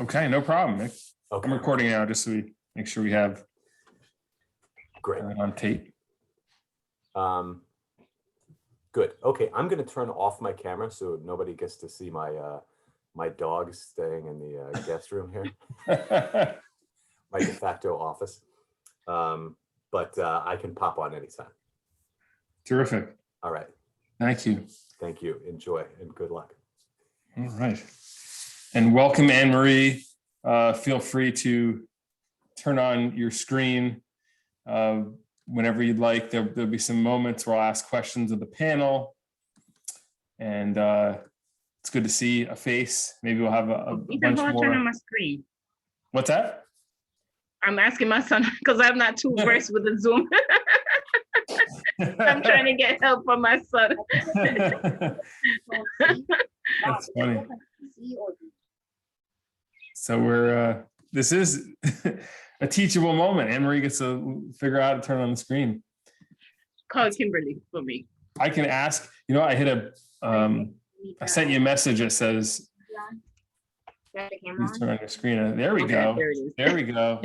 Okay, no problem. Okay. I'm recording now just so we make sure we have Great. on tape. Good. Okay, I'm going to turn off my camera so nobody gets to see my my dog staying in the guest room here, my de facto office. But I can pop on anytime. Terrific. All right. Thank you. Thank you. Enjoy and good luck. All right. And welcome, Anne-Marie. Feel free to turn on your screen whenever you'd like. There'll be some moments where I'll ask questions of the panel. And it's good to see a face. Maybe we'll have a bunch more. Turn on my screen. What's that? I'm asking my son because I'm not too versed with the Zoom. I'm trying to get help from my son. That's funny. So we're this is a teachable moment. Anne-Marie gets to figure out how to turn on the screen. Call Kimberly for me. I can ask, I hit I sent you a message that says, please turn on your screen. There we go. There we go.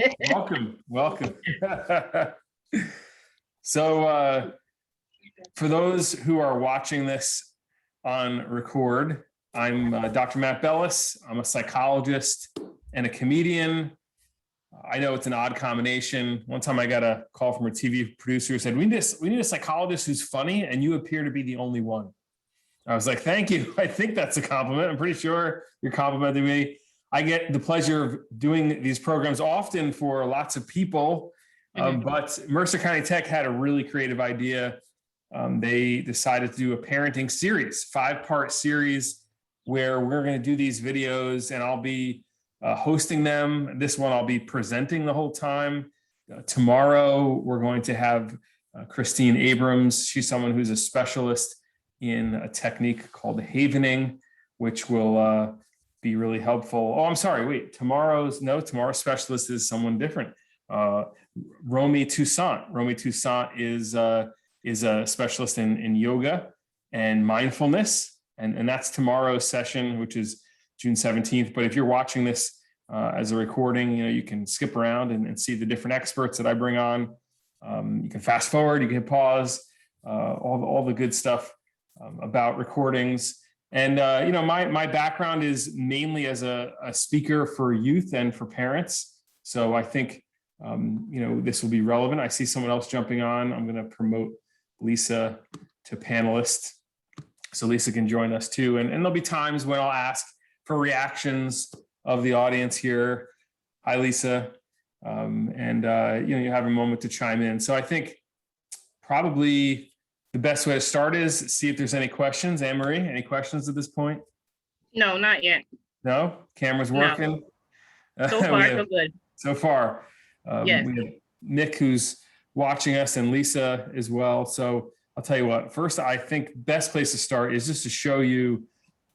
Welcome. So for those who are watching this on record, I'm Dr. Matt Bellace. I'm a psychologist and a comedian. I know it's an odd combination. One time I got a call from a TV producer who said, we need a psychologist who's funny, and you appear to be the only one. I was like, thank you. I think that's a compliment. I'm pretty sure you're complimenting me. I get the pleasure of doing these programs often for lots of people, but Mercer County Tech had a really creative idea. They decided to do a parenting series, 5-part series, where we're going to do these videos, and I'll be hosting them. This one I'll be presenting the whole time. Tomorrow we're going to have Christine Abrams. She's someone who's a specialist in a technique called havening, which will be really helpful. Oh, I'm sorry. Wait, tomorrow's specialist is someone different. Romy Toussaint. Romy Toussaint is a specialist in yoga and mindfulness. And that's tomorrow's session, which is June 17th. But if you're watching this as a recording, you can skip around and see the different experts that I bring on. You can fast forward, you can hit pause, all the good stuff about recordings. And, my background is mainly as a speaker for youth and for parents. So I think, this will be relevant. I see someone else jumping on. I'm going to promote Lisa to panelist, so Lisa can join us too. And there'll be times when I'll ask for reactions of the audience here. Hi, Lisa. You have a moment to chime in. So I think probably the best way to start is see if there's any questions. Anne-Marie, any questions at this point? No, not yet. No? Camera's working? No. So far, so good. So far. Yes. We have Nick who's watching us and Lisa as well. So I'll tell you what, first, I think best place to start is just to show you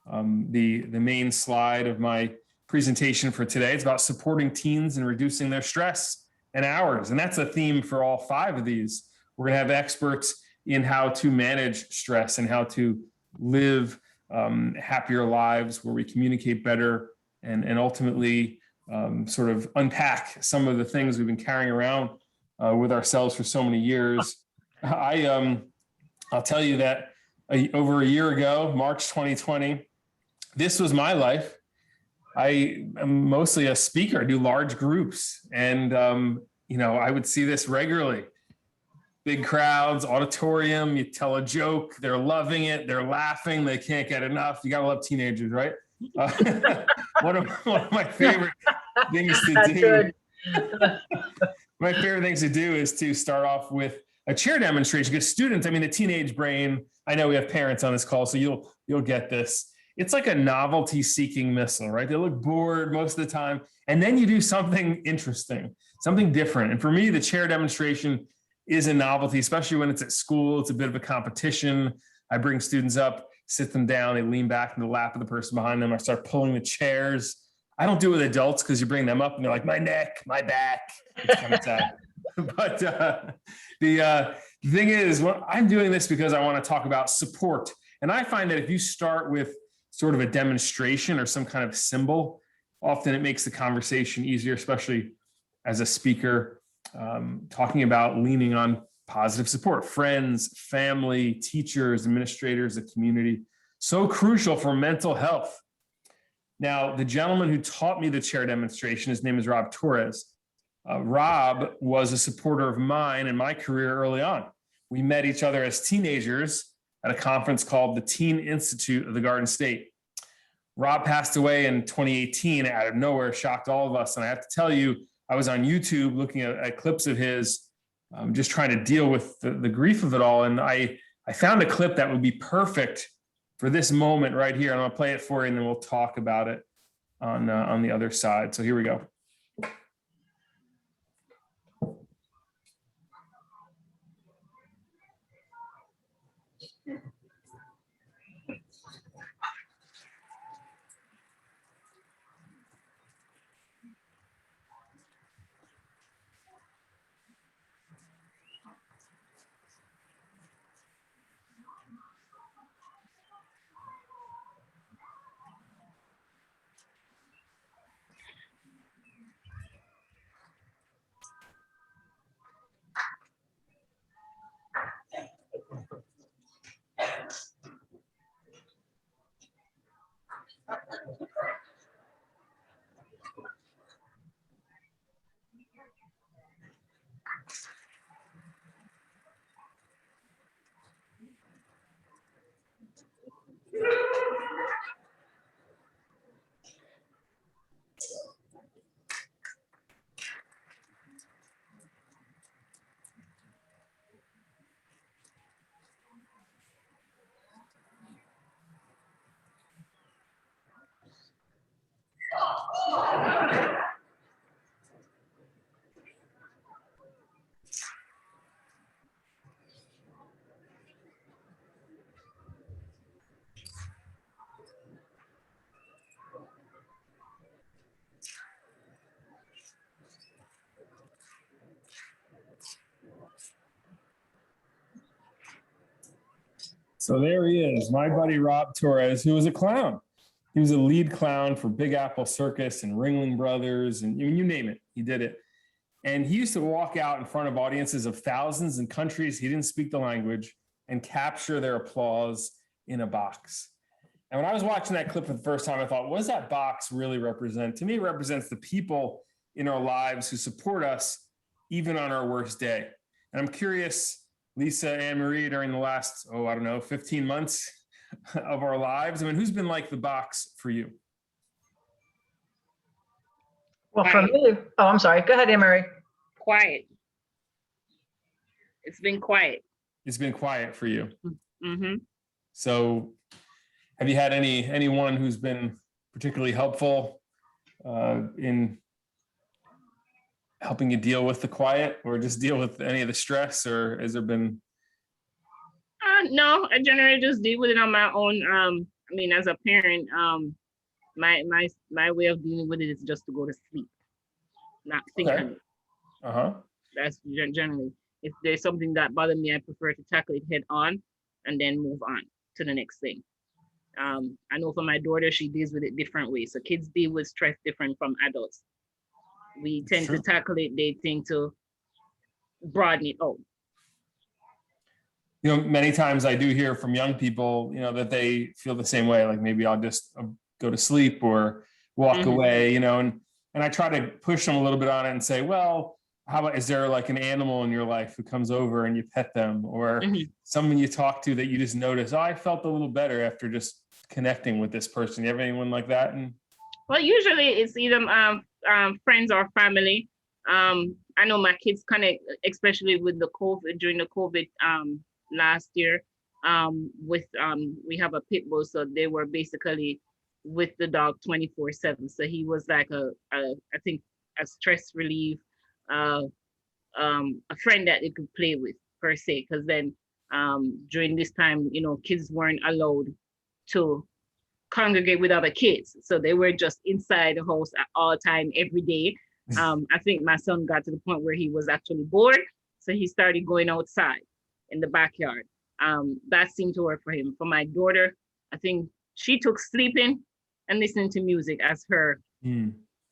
the main slide of my presentation for today. It's about supporting teens and reducing their stress and hours. And that's a theme for all 5 of these. We're going to have experts in how to manage stress and how to live happier lives where we communicate better and ultimately sort of unpack some of the things we've been carrying around with ourselves for so many years. I'll tell you that over a year ago, March 2020, this was my life. I am mostly a speaker. I do large groups, and I would see this regularly. Big crowds, auditorium, you tell a joke, they're loving it, they're laughing, they can't get enough. You gotta love teenagers, right? One of my favorite things to do. My favorite things to do is to start off with a chair demonstration, because students, the teenage brain, I know we have parents on this call, so you'll get this. It's like a novelty seeking missile, right? They look bored most of the time. And then you do something interesting, something different. And for me, the chair demonstration is a novelty, especially when it's at school. It's a bit of a competition. I bring students up, sit them down, they lean back in the lap of the person behind them. I start pulling the chairs. I don't do it with adults because you bring them up and they're like, my neck, my back. It's kind of sad. But the thing is, I'm doing this because I want to talk about support. And I find that if you start with sort of a demonstration or some kind of symbol, often it makes the conversation easier, especially as a speaker, talking about leaning on positive support, friends, family, teachers, administrators, the community. So crucial for mental health. Now, the gentleman who taught me the chair demonstration, his name is Rob Torres. Rob was a supporter of mine in my career early on. We met each other as teenagers at a conference called the Teen Institute of the Garden State. Rob passed away in 2018 out of nowhere, shocked all of us. And I have to tell you, I was on YouTube looking at clips of his, just trying to deal with the grief of it all. And I found a clip that would be perfect for this moment right here. I'm gonna play it for you and then we'll talk about it on the other side. So here we go. So there he is, my buddy Rob Torres, who was a clown. He was a lead clown for Big Apple Circus and Ringling Brothers, and you name it, he did it. And he used to walk out in front of audiences of thousands in countries he didn't speak the language and capture their applause in a box. And when I was watching that clip for the first time, I thought, what does that box really represent? To me, it represents the people in our lives who support us even on our worst day. And I'm curious, Lisa and Marie, during the last, 15 months of our lives, I mean, who's been like the box for you? Well, for me, oh, I'm sorry. Go ahead, Anne-Marie. Quiet. It's been quiet. It's been quiet for you. Mm-hmm. So have you had anyone who's been particularly helpful in helping you deal with the quiet or just deal with any of the stress, or has there been? No, I generally just deal with it on my own. I mean, as a parent, my way of dealing with it is just to go to sleep, not think on it. That's generally, if there's something that bothers me, I prefer to tackle it head on and then move on to the next thing. I know for my daughter, she deals with it different ways. So kids deal with stress different from adults. We tend to tackle it, they tend to broaden it out. You know, many times I do hear from young people, that they feel the same way. Like maybe I'll just go to sleep or walk away, and I try to push them a little bit on it and say, well, how about, is there like an animal in your life who comes over and you pet them, or someone you talk to that you just notice, oh, I felt a little better after just connecting with this person. You have anyone like that? Well, usually it's either friends or family. I know my kids kind of, especially with the COVID, during the COVID last year, we have a pit bull, so they were basically with the dog 24/7. So he was like I think a stress relief, a friend that they could play with per se. Because then during this time, kids weren't allowed to congregate with other kids, so they were just inside the house at all time, every day. I think my son got to the point where he was actually bored, so he started going outside in the backyard. That seemed to work for him. For my daughter, I think she took sleeping and listening to music as her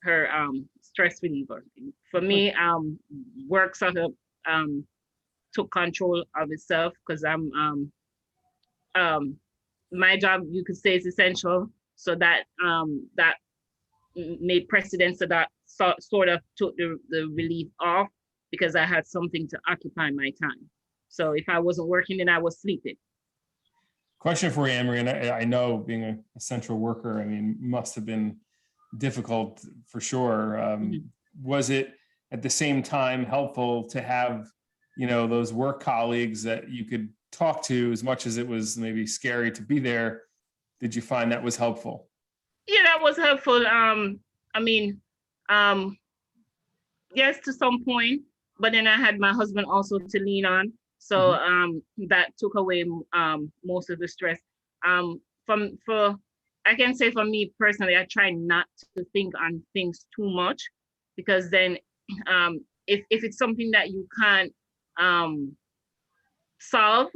her stress reliever. For me, work sort of took control of itself because my job, you could say, is essential. So that that made precedence, so that sort of took the relief off because I had something to occupy my time. So if I wasn't working, then I was sleeping. Question for you, Anne-Marie, and I know being a essential worker, I mean, must have been difficult for sure. Was it at the same time helpful to have, you know, those work colleagues that you could talk to, as much as it was maybe scary to be there? Did you find that was helpful? Yeah, that was helpful. I mean, yes, to some point, but then I had my husband also to lean on. So that took away most of the stress. I can say for me personally, I try not to think on things too much, because then if it's something that you can't solve,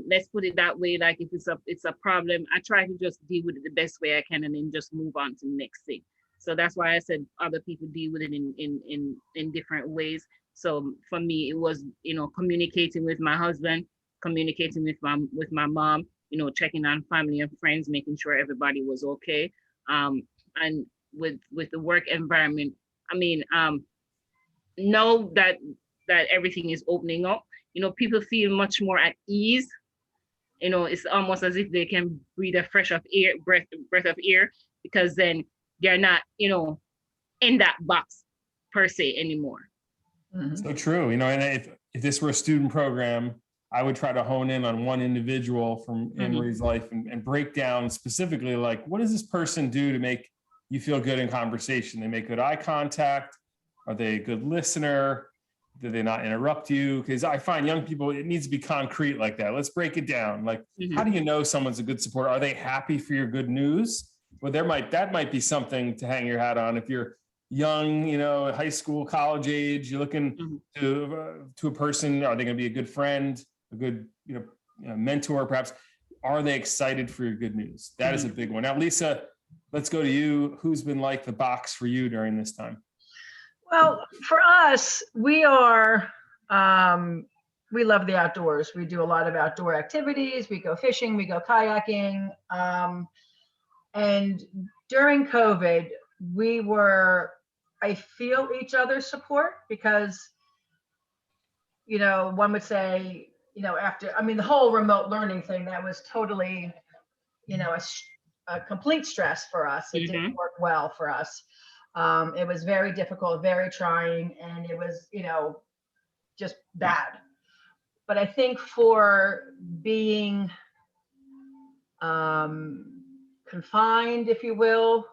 let's put it that way, like if it's a problem, I try to just deal with it the best way I can and then just move on to the next thing. So that's why I said other people deal with it in different ways. So for me, it was, you know, communicating with my husband, communicating with my mom, you know, checking on family and friends, making sure everybody was okay. And with the work environment, I mean, know that everything is opening up. You know, people feel much more at ease. You know, it's almost as if they can breathe a breath of air, because then they're not, you know, in that box per se anymore. So true. You know, and if this were a student program, I would try to hone in on one individual from Anne-Marie's life and break down specifically, like, what does this person do to make you feel good in conversation? They make good eye contact. Are they a good listener? Do they not interrupt you? Because I find young people, it needs to be concrete like that. Let's break it down. Like, how do you know someone's a good supporter? Are they happy for your good news? Well, that might be something to hang your hat on. If you're young, you know, high school, college age, you're looking to a person, are they going to be a good friend, a good, you know, mentor, perhaps? Are they excited for your good news? That is a big one. Now, Lisa, let's go to you. Who's been like the box for you during this time? Well, for us, we love the outdoors. We do a lot of outdoor activities. We go fishing, we go kayaking. And during COVID, I feel each other's support, because, you know, one would say, you know, the whole remote learning thing, that was totally, you know, a complete stress for us. It didn't work well for us. It was very difficult, very trying, and it was, you know, just bad. But I think for being confined, if you will,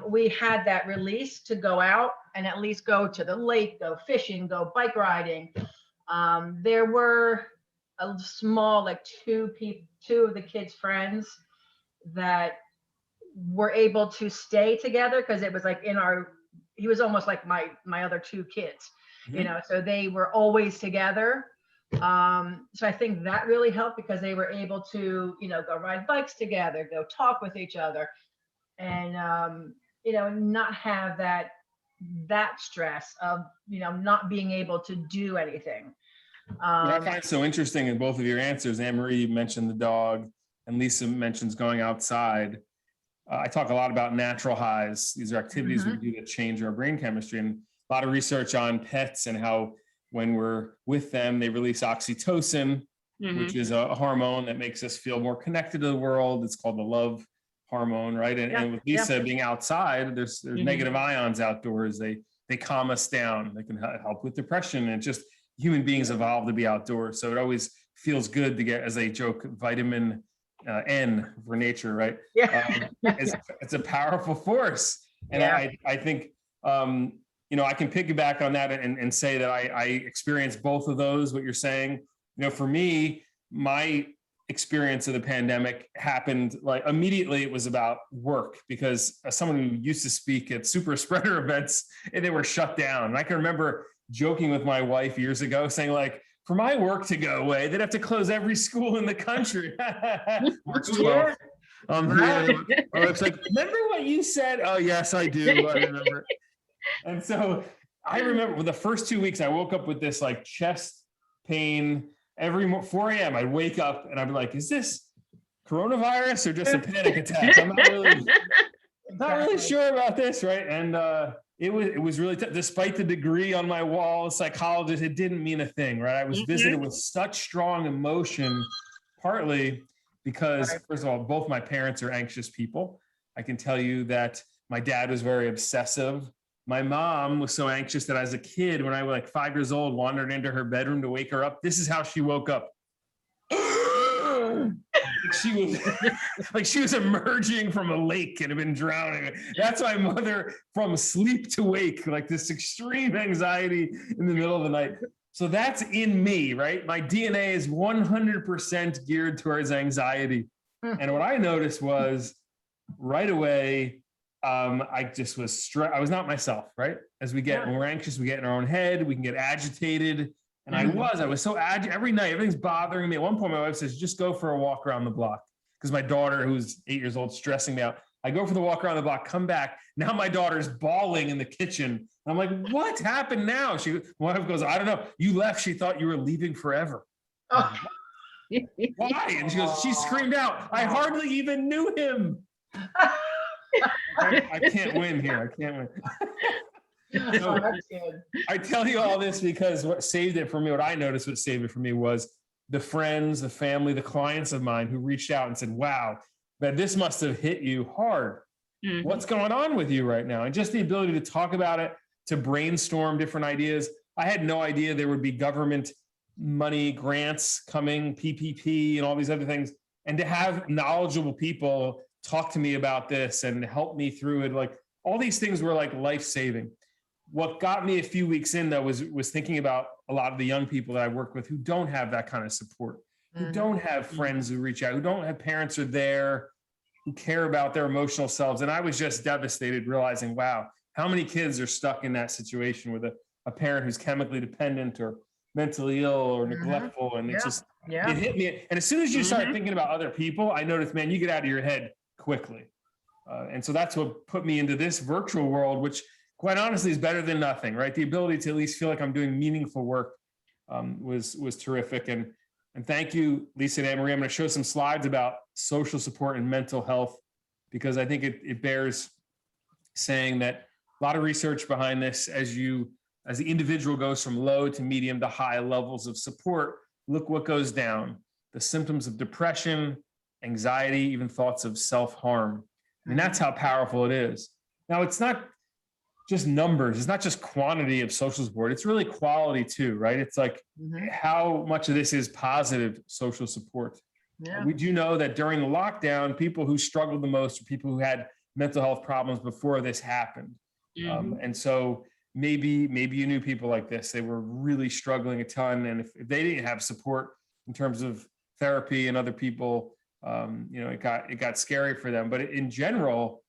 we had that release to go out and at least go to the lake, go fishing, go bike riding. There were a small, like two of the kids' friends that were able to stay together, because it was like he was almost like my other two kids, you know, so they were always together. So I think that really helped, because they were able to, you know, go ride bikes together, go talk with each other, and you know, not have that stress of, you know, not being able to do anything. What I find so interesting in both of your answers, Anne-Marie mentioned the dog and Lisa mentions going outside. I talk a lot about natural highs. These are activities we do that change our brain chemistry, and a lot of research on pets and how when we're with them, they release oxytocin, which is a hormone that makes us feel more connected to the world. It's called the love hormone, right? And with Lisa being outside, there's negative ions outdoors. They calm us down. They can help with depression, and just human beings evolved to be outdoors. So it always feels good to get, as a joke, vitamin N for nature, right? It's a powerful force. And I think, you know, I can piggyback on that and say that I experienced both of those, what you're saying. You know, for me, my experience of the pandemic happened like immediately. It was about work, because as someone who used to speak at super spreader events, and they were shut down. And I can remember joking with my wife years ago, saying, like, for my work to go away, they'd have to close every school in the country. March 12th. Right. Or it's like, remember what you said? Oh, yes, I do. I remember. And so I remember the first 2 weeks, I woke up with this like chest pain every 4 a.m. I'd wake up and I'd be like, is this coronavirus or just a panic attack? I'm not really sure about this, right? And it was really tough. Despite the degree on my wall, psychologist, it didn't mean a thing, right? I was visited with such strong emotion, partly because, first of all, both my parents are anxious people. I can tell you that my dad was very obsessive. My mom was so anxious that as a kid, when I was like 5 years old, wandered into her bedroom to wake her up. This is how she woke up. She was emerging from a lake and had been drowning. That's my mother, from sleep to wake, like this extreme anxiety in the middle of the night. So that's in me, right? My DNA is 100% geared towards anxiety. And what I noticed was right away, I just was I was not myself, right? As when we're anxious, we get in our own head, we can get agitated. And I was so agitated every night. Everything's bothering me. At one point, my wife says, just go for a walk around the block. Because my daughter, who's 8 years old, stressing me out. I go for the walk around the block, come back. Now my daughter's bawling in the kitchen. I'm like, what happened now? My wife goes, I don't know. You left. She thought you were leaving forever. Oh. Why? And she screamed out, I hardly even knew him. I can't win here. I can't win. So, that's good. I tell you all this because what saved it for me, what I noticed what saved it for me was the friends, the family, the clients of mine who reached out and said, wow, man, this must have hit you hard. What's going on with you right now? And just the ability to talk about it, to brainstorm different ideas. I had no idea there would be government money, grants coming, PPP and all these other things. And to have knowledgeable people talk to me about this and help me through it, like all these things were like life-saving. What got me a few weeks in, though, was thinking about a lot of the young people that I work with who don't have that kind of support, who don't have friends who reach out, who don't have parents who are there, who care about their emotional selves. And I was just devastated realizing, wow, how many kids are stuck in that situation with a parent who's chemically dependent or mentally ill or neglectful. And it hit me. And as soon as you start thinking about other people, I noticed, man, you get out of your head quickly. And so that's what put me into this virtual world, which quite honestly is better than nothing, right? The ability to at least feel like I'm doing meaningful work was terrific. And thank you, Lisa and Anne-Marie. I'm going to show some slides about social support and mental health, because I think it bears saying that a lot of research behind this, as the individual goes from low to medium to high levels of support, look what goes down. The symptoms of depression, anxiety, even thoughts of self-harm. I mean, that's how powerful it is. Now, it's not just numbers. It's not just quantity of social support. It's really quality too, right? It's like how much of this is positive social support. Yeah. We do know that during the lockdown, people who struggled the most are people who had mental health problems before this happened. And so maybe you knew people like this. They were really struggling a ton. And if they didn't have support in terms of therapy and other people, it got scary for them. But in general,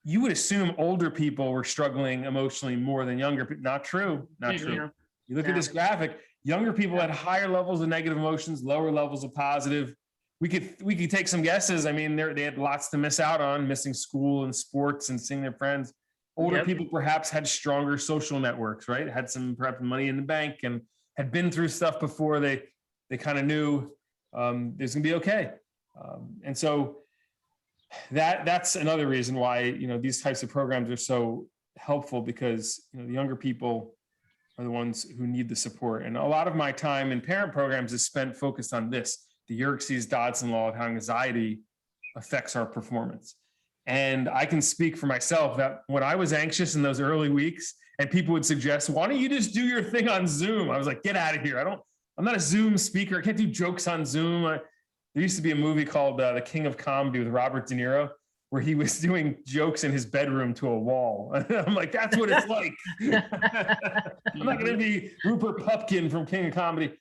you would assume older people were struggling emotionally more than younger people. Not true. Not true. You look at this graphic, younger people had higher levels of negative emotions, lower levels of positive. We could take some guesses. I mean, they had lots to miss out on, missing school and sports and seeing their friends. Older people perhaps had stronger social networks, right? Had some perhaps money in the bank and had been through stuff before. They kind of knew there's gonna be okay. And so that's another reason why, these types of programs are so helpful, because, the younger people are the ones who need the support. And a lot of my time in parent programs is spent focused on this, the Yerkes-Dodson law of how anxiety affects our performance. And I can speak for myself that when I was anxious in those early weeks and people would suggest, why don't you just do your thing on Zoom? I was like, get out of here. I'm not a Zoom speaker. I can't do jokes on Zoom. There used to be a movie called The King of Comedy with Robert De Niro, where he was doing jokes in his bedroom to a wall. I'm like, that's what it's like. I'm not going to be Rupert Pupkin from King of Comedy,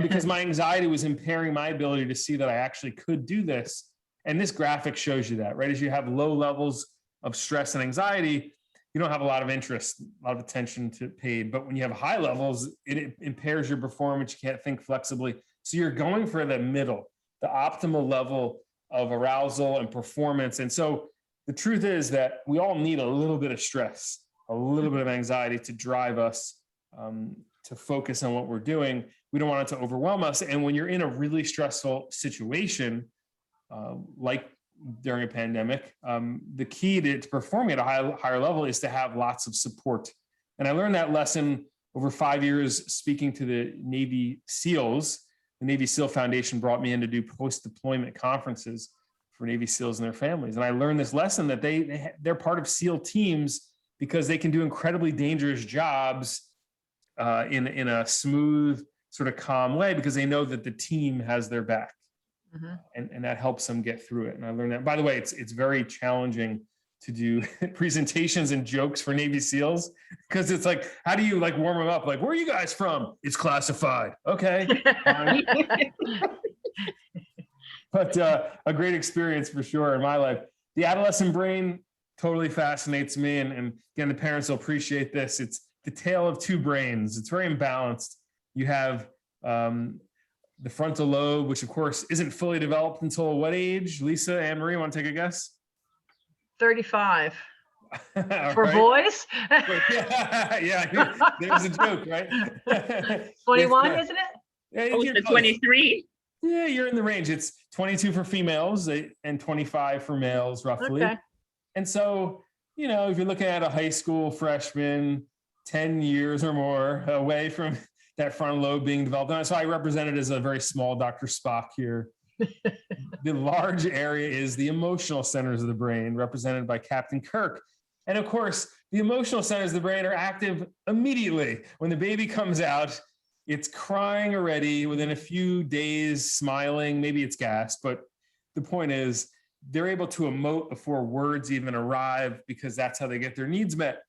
because my anxiety was impairing my ability to see that I actually could do this. And this graphic shows you that, right? As you have low levels of stress and anxiety, you don't have a lot of interest, a lot of attention paid. But when you have high levels, it impairs your performance. You can't think flexibly. So you're going for the middle, the optimal level of arousal and performance. And so the truth is that we all need a little bit of stress, a little bit of anxiety to drive us to focus on what we're doing. We don't want it to overwhelm us. And when you're in a really stressful situation, like during a pandemic, the key to performing at a higher level is to have lots of support. And I learned that lesson over 5 years speaking to the Navy SEALs. The Navy SEAL Foundation brought me in to do post-deployment conferences for Navy SEALs and their families. And I learned this lesson that they're part of SEAL teams because they can do incredibly dangerous jobs in a smooth, sort of calm way because they know that the team has their back. And that helps them get through it. And I learned that. By the way, it's very challenging to do presentations and jokes for Navy SEALs because it's like, how do you like warm them up? Like, where are you guys from? It's classified. Okay. But a great experience for sure in my life. The adolescent brain totally fascinates me. And again, the parents will appreciate this. It's the tale of two brains. It's very imbalanced. You have the frontal lobe, which of course isn't fully developed until what age? Lisa, Anne Marie, want to take a guess? 35. For right. boys? Yeah, there's a joke, right? 21, isn't it? Yeah, Oh, you're so 23. Yeah, you're in the range. It's 22 for females and 25 for males, roughly. Okay. And so, if you're looking at a high school freshman, 10 years or more away from that frontal lobe being developed. And so I represent it as a very small Dr. Spock here. The large area is the emotional centers of the brain, represented by Captain Kirk. And of course, the emotional centers of the brain are active immediately. When the baby comes out, it's crying already within a few days, smiling, maybe it's gas, but the point is they're able to emote before words even arrive because that's how they get their needs met.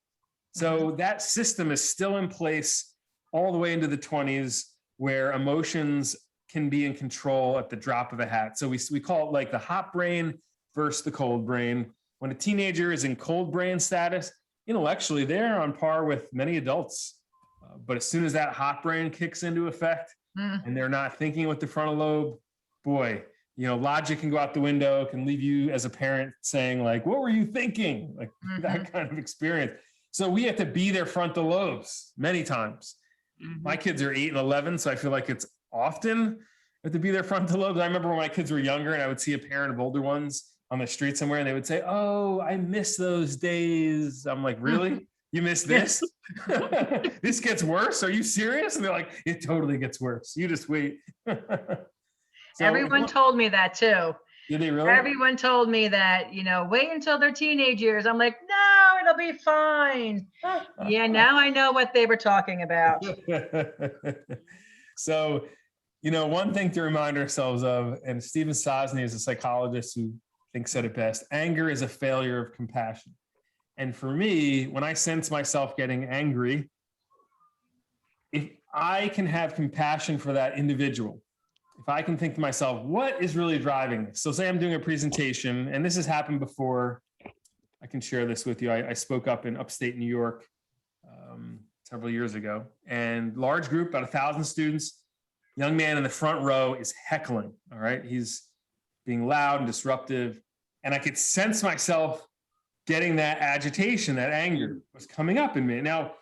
So that system is still in place all the way into the 20s where emotions can be in control at the drop of a hat. So we call it like the hot brain versus the cold brain. When a teenager is in cold brain status, intellectually, they're on par with many adults. But as soon as that hot brain kicks into effect and they're not thinking with the frontal lobe, boy, logic can go out the window, can leave you as a parent saying like, what were you thinking? Like that kind of experience. So we have to be their frontal lobes many times. My kids are 8 and 11, so I feel like it's often to be their frontal lobes. I remember when my kids were younger and I would see a parent of older ones on the street somewhere and they would say, oh, I miss those days. I'm like, really? You miss this? This gets worse? Are you serious? And they're like, it totally gets worse. You just wait. So, everyone told me that too. Did they really? Everyone told me that, wait until they're teenage years. I'm like, no, it'll be fine. Yeah, now I know what they were talking about. So, one thing to remind ourselves of, and Stephen Sosny is a psychologist who thinks said it best, anger is a failure of compassion. And for me, when I sense myself getting angry, if I can have compassion for that individual, if I can think to myself, what is really driving this? So say I'm doing a presentation, and this has happened before. I can share this with you. I spoke up in upstate New York several years ago, and large group, about 1,000 students. Young man in the front row is heckling, all right? He's being loud and disruptive. And I could sense myself getting that agitation, that anger was coming up in me. Now,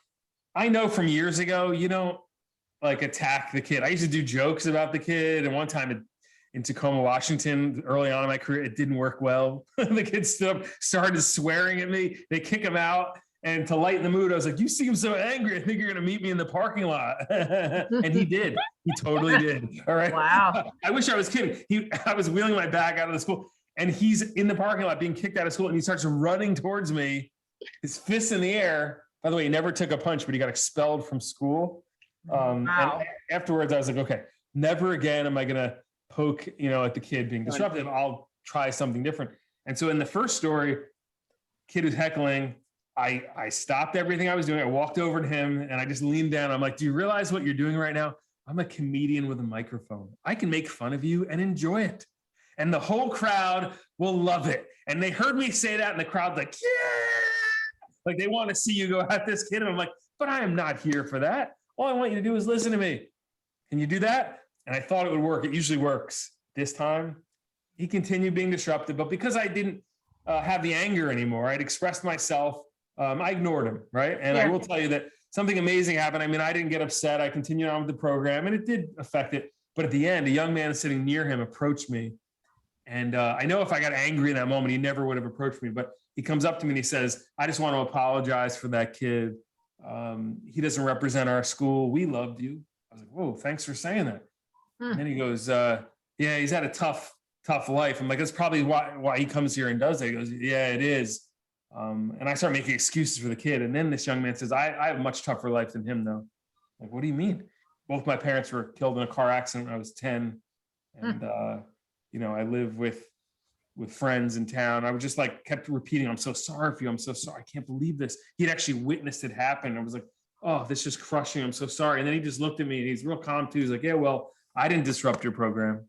I know from years ago, you don't like attack the kid. I used to do jokes about the kid. And one time in Tacoma, Washington, early on in my career, it didn't work well. The kid stood up, started swearing at me. They kick him out. And to lighten the mood, I was like, you seem so angry. I think you're going to meet me in the parking lot. And he did. He totally did. All right. Wow. I wish I was kidding. I was wheeling my bag out of the school, and he's in the parking lot being kicked out of school, and he starts running towards me, his fists in the air. By the way, he never took a punch, but he got expelled from school. Wow. And afterwards, I was like, okay, never again am I going to poke, at the kid being disruptive. I'll try something different. And so in the first story, kid who's heckling, I stopped everything I was doing. I walked over to him and I just leaned down. I'm like, do you realize what you're doing right now? I'm a comedian with a microphone. I can make fun of you and enjoy it. And the whole crowd will love it. And they heard me say that, and the crowd's like, yeah, like they want to see you go at this kid. And I'm like, but I am not here for that. All I want you to do is listen to me. Can you do that? And I thought it would work. It usually works. This time, he continued being disruptive, but because I didn't have the anger anymore, I'd expressed myself. I ignored him, right? And I will tell you that something amazing happened. I mean, I didn't get upset. I continued on with the program, and it did affect it. But at the end, a young man sitting near him approached me. And I know if I got angry in that moment, he never would have approached me. But he comes up to me and he says, "I just want to apologize for that kid. He doesn't represent our school. We loved you." I was like, "Whoa, thanks for saying that." And then he goes, "Yeah, he's had a tough life." I'm like, "That's probably why he comes here and does that." He goes, "Yeah, it is." And I start making excuses for the kid. And then this young man says, I have a much tougher life than him, though. Like, what do you mean? Both my parents were killed in a car accident when I was 10. And, I live with friends in town. I was just like, kept repeating, "I'm so sorry for you. I'm so sorry. I can't believe this." He'd actually witnessed it happen. I was like, "Oh, this is just crushing. I'm so sorry." And then he just looked at me and he's real calm too. He's like, "Yeah, well, I didn't disrupt your program."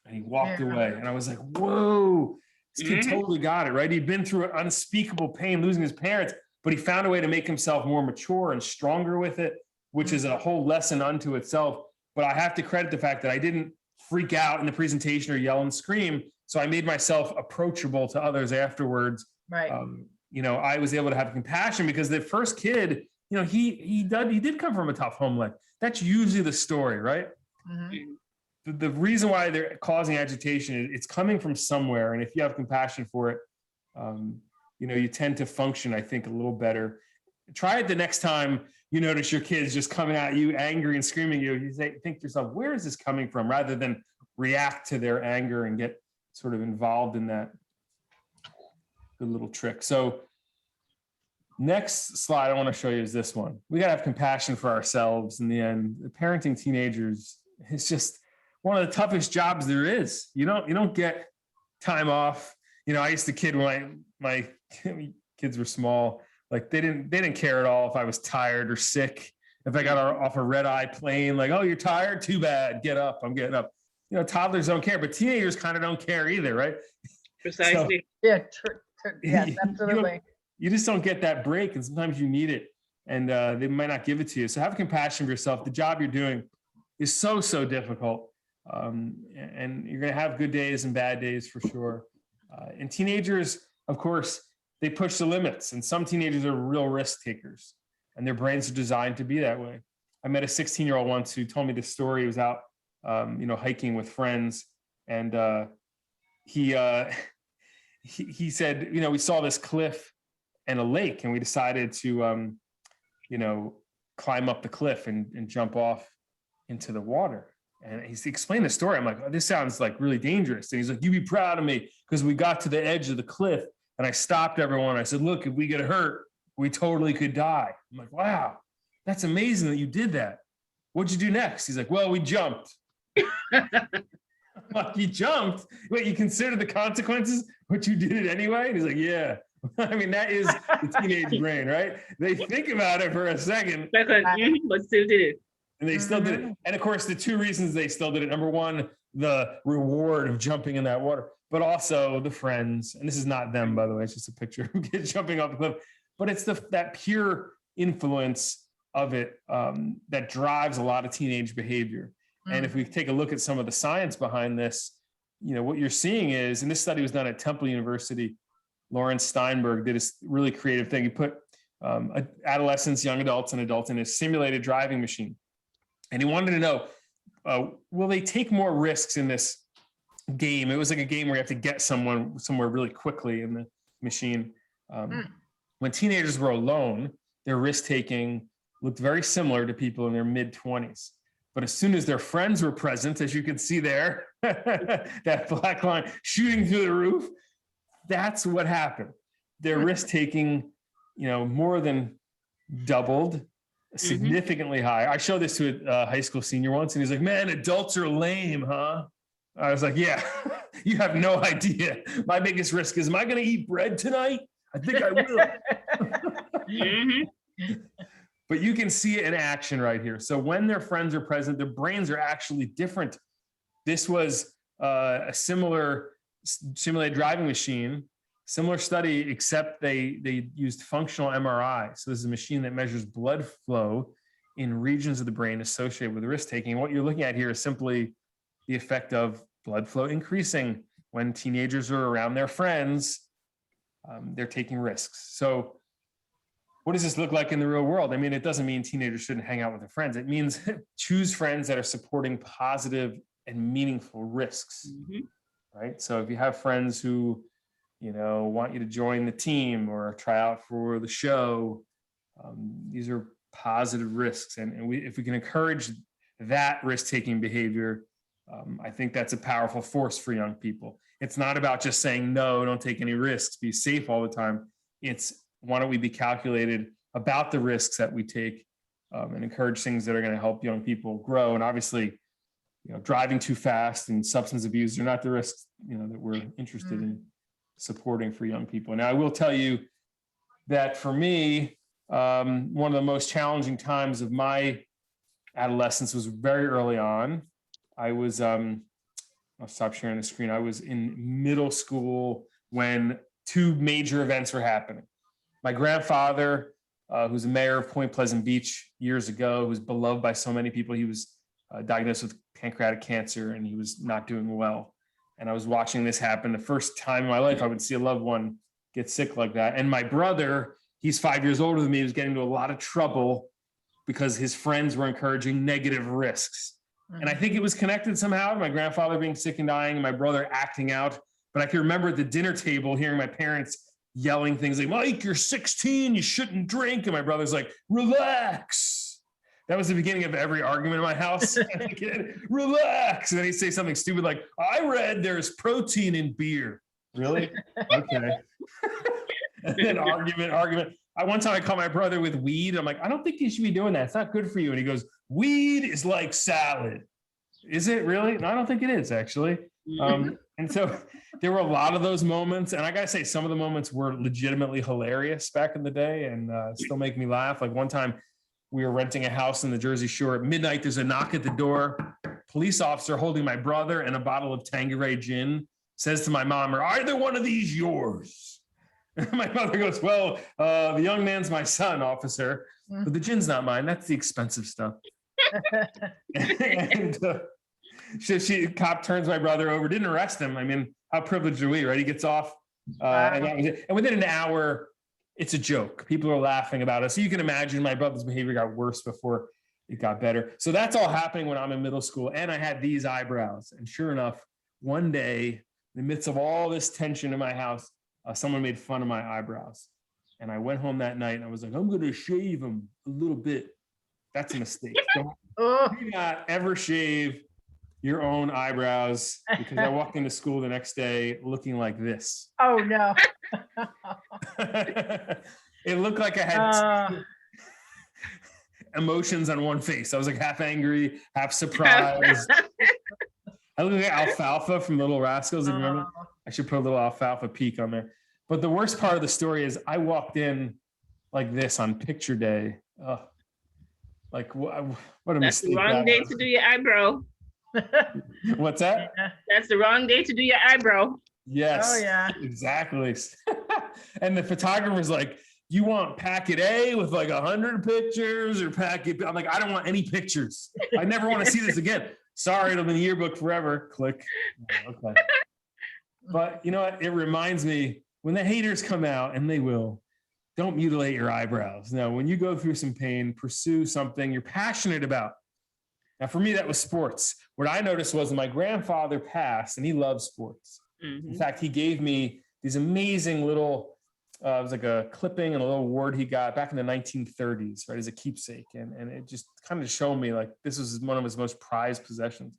And he walked away. And I was like, whoa. This kid totally got it, right? He'd been through unspeakable pain, losing his parents, but he found a way to make himself more mature and stronger with it, which is a whole lesson unto itself. But I have to credit the fact that I didn't freak out in the presentation or yell and scream. So I made myself approachable to others afterwards. Right. I was able to have compassion because the first kid, he did come from a tough home life. That's usually the story, right? The reason why they're causing agitation, it's coming from somewhere. And if you have compassion for it, you tend to function, I think, a little better. Try it the next time you notice your kids just coming at you angry and screaming at you. You think to yourself, where is this coming from? Rather than react to their anger and get sort of involved in that. Good little trick. So next slide I want to show you is this one. We got to have compassion for ourselves in the end. Parenting teenagers is just one of the toughest jobs there is. You don't get time off. I used to kid when my kids were small, like they didn't care at all if I was tired or sick. If I got off a red-eye plane, like, "Oh, you're tired? Too bad. Get up. I'm getting up." Toddlers don't care, but teenagers kind of don't care either, right? Precisely. Yes, absolutely. You just don't get that break, and sometimes you need it, and they might not give it to you. So have compassion for yourself. The job you're doing is so difficult. And you're going to have good days and bad days for sure. And teenagers, of course, they push the limits, and some teenagers are real risk takers, and their brains are designed to be that way. I met a 16-year-old once who told me this story. He was out, hiking with friends, and he said, we saw this cliff and a lake, and we decided to, climb up the cliff and jump off into the water. And he explained the story. I'm like, "Oh, this sounds like really dangerous." And he's like, "You be proud of me," because we got to the edge of the cliff and I stopped everyone. I said, "Look, if we get hurt, we totally could die." I'm like, "Wow, that's amazing that you did that. What'd you do next?" He's like, "Well, we jumped." Like, "You jumped? Wait, you considered the consequences, but you did it anyway?" And he's like, "Yeah." I mean, that is the teenage brain, right? They think about it for a second. But still did it. And they still did it. And of course, the two reasons they still did it: number one, the reward of jumping in that water, but also the friends. And this is not them, by the way. It's just a picture of kids jumping off the cliff. But it's that pure influence of it that drives a lot of teenage behavior. And if we take a look at some of the science behind this, what you're seeing is, and this study was done at Temple University, Lawrence Steinberg did a really creative thing. He put adolescents, young adults, and adults in a simulated driving machine. And he wanted to know, will they take more risks in this game? It was like a game where you have to get someone somewhere really quickly in the machine. When teenagers were alone, their risk-taking looked very similar to people in their mid-20s. But as soon as their friends were present, as you can see there, that black line shooting through the roof, that's what happened. Their risk-taking, more than doubled, significantly higher. I showed this to a high school senior once, and he's like, "Man, adults are lame, huh?" I was like, "Yeah, you have no idea. My biggest risk is, am I going to eat bread tonight? I think I will." But you can see it in action right here. So when their friends are present, their brains are actually different. This was a similar simulated driving machine, similar study, except they used functional MRI. So this is a machine that measures blood flow in regions of the brain associated with risk taking. And what you're looking at here is simply the effect of blood flow increasing. When teenagers are around their friends, they're taking risks. So what does this look like in the real world? I mean, it doesn't mean teenagers shouldn't hang out with their friends. It means choose friends that are supporting positive and meaningful risks, right? So if you have friends who, want you to join the team or try out for the show, these are positive risks. And if we can encourage that risk-taking behavior, I think that's a powerful force for young people. It's not about just saying, no, don't take any risks, be safe all the time. It's why don't we be calculated about the risks that we take, and encourage things that are going to help young people grow. And obviously, driving too fast and substance abuse are not the risks, that we're interested in supporting for young people. Now, I will tell you that for me, one of the most challenging times of my adolescence was very early on. I was, I'll stop sharing the screen. I was in middle school when two major events were happening. My grandfather, who's a mayor of Point Pleasant Beach years ago, who was beloved by so many people, he was diagnosed with pancreatic cancer and he was not doing well. And I was watching this happen. The first time in my life I would see a loved one get sick like that. And my brother, he's 5 years older than me, was getting into a lot of trouble because his friends were encouraging negative risks. And I think it was connected somehow to my grandfather being sick and dying and my brother acting out. But I can remember at the dinner table hearing my parents yelling things like, Mike, you're 16, you shouldn't drink. And my brother's like, relax. That was the beginning of every argument in my house. Relax. And then he'd say something stupid like, I read there's protein in beer. Really? Okay. And then argument. One time I caught my brother with weed. I'm like, I don't think you should be doing that. It's not good for you. And he goes, weed is like salad. Is it really? No, I don't think it is actually. And so there were a lot of those moments. And I got to say, some of the moments were legitimately hilarious back in the day and still make me laugh. Like one time we were renting a house in the Jersey Shore at midnight. There's a knock at the door. Police officer holding my brother and a bottle of Tanqueray gin says to my mom, are either one of these yours? And my mother goes, well, the young man's my son, officer, but the gin's not mine. That's the expensive stuff. And cop turns my brother over, didn't arrest him. I mean, how privileged are we, right? He gets off. And that was it. And within an hour, it's a joke. People are laughing about us. So you can imagine my brother's behavior got worse before it got better. So that's all happening when I'm in middle school. And I had these eyebrows. And sure enough, one day, in the midst of all this tension in my house, someone made fun of my eyebrows. And I went home that night and I was like, I'm going to shave them a little bit. That's a mistake. Do not ever shave your own eyebrows, because I walked into school the next day looking like this. Oh, no. It looked like I had emotions on one face. I was like half angry, half surprised. I look like Alfalfa from Little Rascals. Remember? I should put a little Alfalfa peak on there. But the worst part of the story is I walked in like this on picture day. Like what a That's mistake. The wrong day to do your eyebrow. What's that? That's the wrong day to do your eyebrow. Yes. Oh, yeah. Exactly. And the photographer's like, you want packet A with like 100 pictures or packet B? I'm like, I don't want any pictures. I never want to see this again. Sorry, it'll be in the yearbook forever. Click. Okay. But you know what? It reminds me, when the haters come out, and they will, don't mutilate your eyebrows. Now, when you go through some pain, pursue something you're passionate about. Now, for me, that was sports. What I noticed was my grandfather passed, and he loved sports. In fact, he gave me these amazing little, it was like a clipping and a little award he got back in the 1930s, right, as a keepsake. And it just kind of showed me like this was one of his most prized possessions.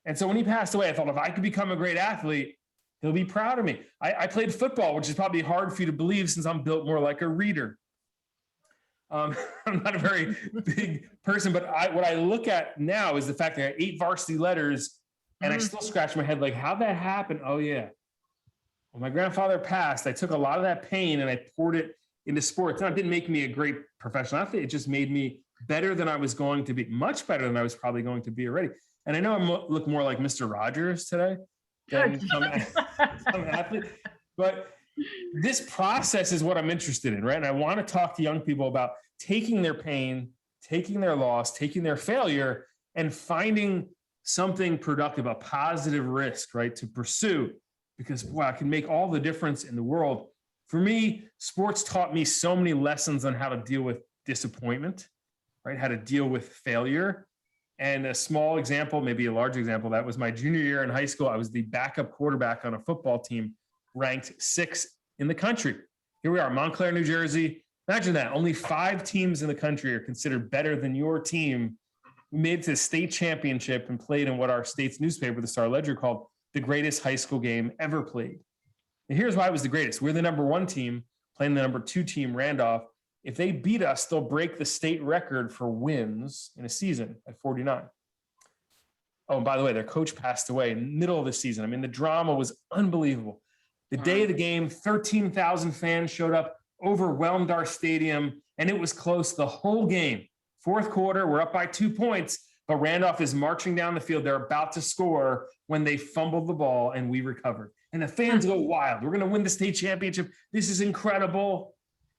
And so when he passed away, I thought if I could become a great athlete, he'll be proud of me. I played football, which is probably hard for you to believe since I'm built more like a reader. I'm not a very big person, but what I look at now is the fact that I had 8 varsity letters, and I still scratch my head like, how'd that happen? Oh, yeah. When my grandfather passed, I took a lot of that pain and I poured it into sports. Now, it didn't make me a great professional athlete. It just made me better than I was going to be, much better than I was probably going to be already. And I know I look more like Mr. Rogers today than some athlete, but this process is what I'm interested in, right? And I want to talk to young people about taking their pain, taking their loss, taking their failure, and finding something productive, a positive risk, right, to pursue, because wow, it can make all the difference in the world. For me, sports taught me so many lessons on how to deal with disappointment, right? How to deal with failure. And a small example, maybe a large example, that was my junior year in high school. I was the backup quarterback on a football team, ranked 6th in the country. Here we are, Montclair, New Jersey. Imagine that. Only 5 teams in the country are considered better than your team. We made it to the state championship and played in what our state's newspaper, the Star Ledger, called the greatest high school game ever played. And here's why it was the greatest. We're the number 1 team playing the number 2 team, Randolph. If they beat us, they'll break the state record for wins in a season at 49. Oh, and by the way, their coach passed away in the middle of the season. I mean, the drama was unbelievable. The day of the game, 13,000 fans showed up, overwhelmed our stadium, and it was close the whole game. 4th quarter, we're up by 2 points, but Randolph is marching down the field. They're about to score when they fumbled the ball, and we recovered. And the fans go wild. We're going to win the state championship. This is incredible.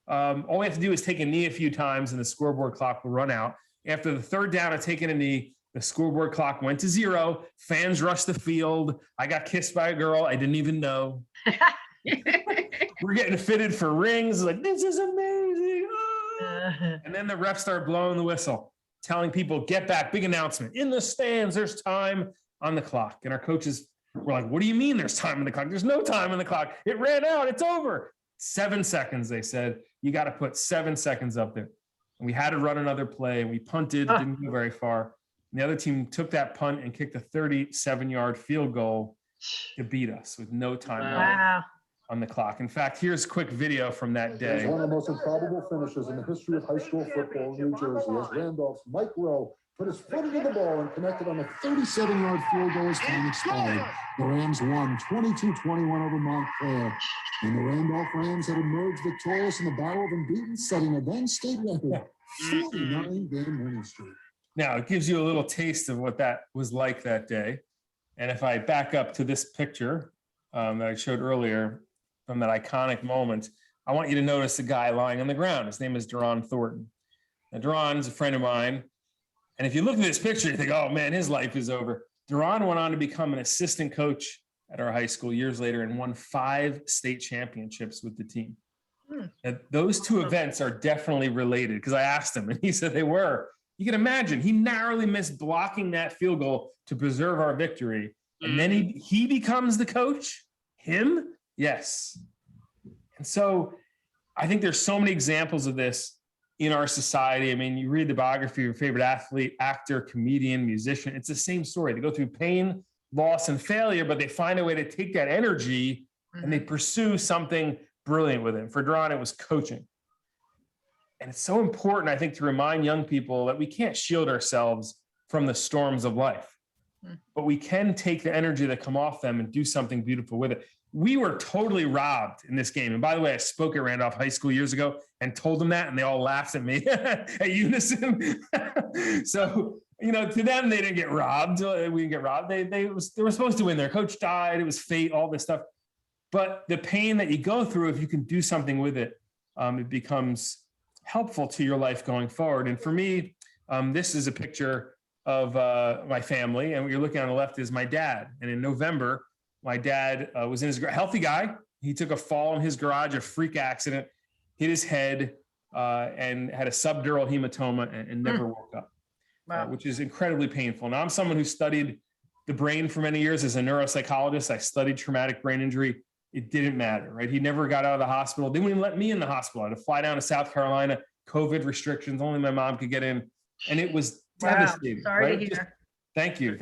All we have to do is take a knee a few times and the scoreboard clock will run out. After the 3rd down of taking a knee, the scoreboard clock went to 0. Fans rushed the field. I got kissed by a girl I didn't even know. We're getting fitted for rings. Like, this is amazing. Ah. And then the refs start blowing the whistle, telling people, get back, big announcement. In the stands, there's time on the clock. And our coaches were like, what do you mean there's time on the clock? There's no time on the clock. It ran out. It's over. 7 seconds, they said. You got to put 7 seconds up there. And we had to run another play. We punted, didn't go very far. And the other team took that punt and kicked a 37-yard field goal to beat us with no time on the clock. In fact, here's a quick video from that day. One of the most improbable finishes in the history of high school football in New Jersey as Randolph's Mike Rowe put his foot into the ball and connected on a 37-yard field goal as time expired. The Rams won 22-21 over Montclair, and the Randolph Rams had emerged victorious in the battle of unbeaten, setting a then state record 49-game winning streak. Now, it gives you a little taste of what that was like that day. And if I back up to this picture that I showed earlier from that iconic moment, I want you to notice the guy lying on the ground. His name is Duron Thornton. Now, Duron's a friend of mine. And if you look at this picture, you think, oh, man, his life is over. Duron went on to become an assistant coach at our high school years later and won 5 state championships with the team. And those 2 events are definitely related because I asked him and he said they were. You can imagine he narrowly missed blocking that field goal to preserve our victory. And then he becomes the coach? Him? Yes. And so I think there's so many examples of this in our society. I mean, you read the biography of your favorite athlete, actor, comedian, musician. It's the same story. They go through pain, loss, and failure, but they find a way to take that energy and they pursue something brilliant with it. For Duron, it was coaching. And it's so important, I think, to remind young people that we can't shield ourselves from the storms of life, but we can take the energy that come off them and do something beautiful with it. We were totally robbed in this game. And by the way, I spoke at Randolph High School years ago and told them that, and they all laughed at me at unison. So, to them, they didn't get robbed. We didn't get robbed. They were supposed to win. Their coach died. It was fate, all this stuff. But the pain that you go through, if you can do something with it, it becomes helpful to your life going forward. And for me, this is a picture of my family. And what you're looking on the left is my dad. And in November, my dad was in his healthy guy. He took a fall in his garage, a freak accident, hit his head, and had a subdural hematoma and never woke up, which is incredibly painful. Now, I'm someone who studied the brain for many years as a neuropsychologist. I studied traumatic brain injury. It didn't matter, right? He never got out of the hospital. They wouldn't even let me in the hospital. I had to fly down to South Carolina, COVID restrictions, only my mom could get in. And it was devastating. Sorry right? to hear. Thank you.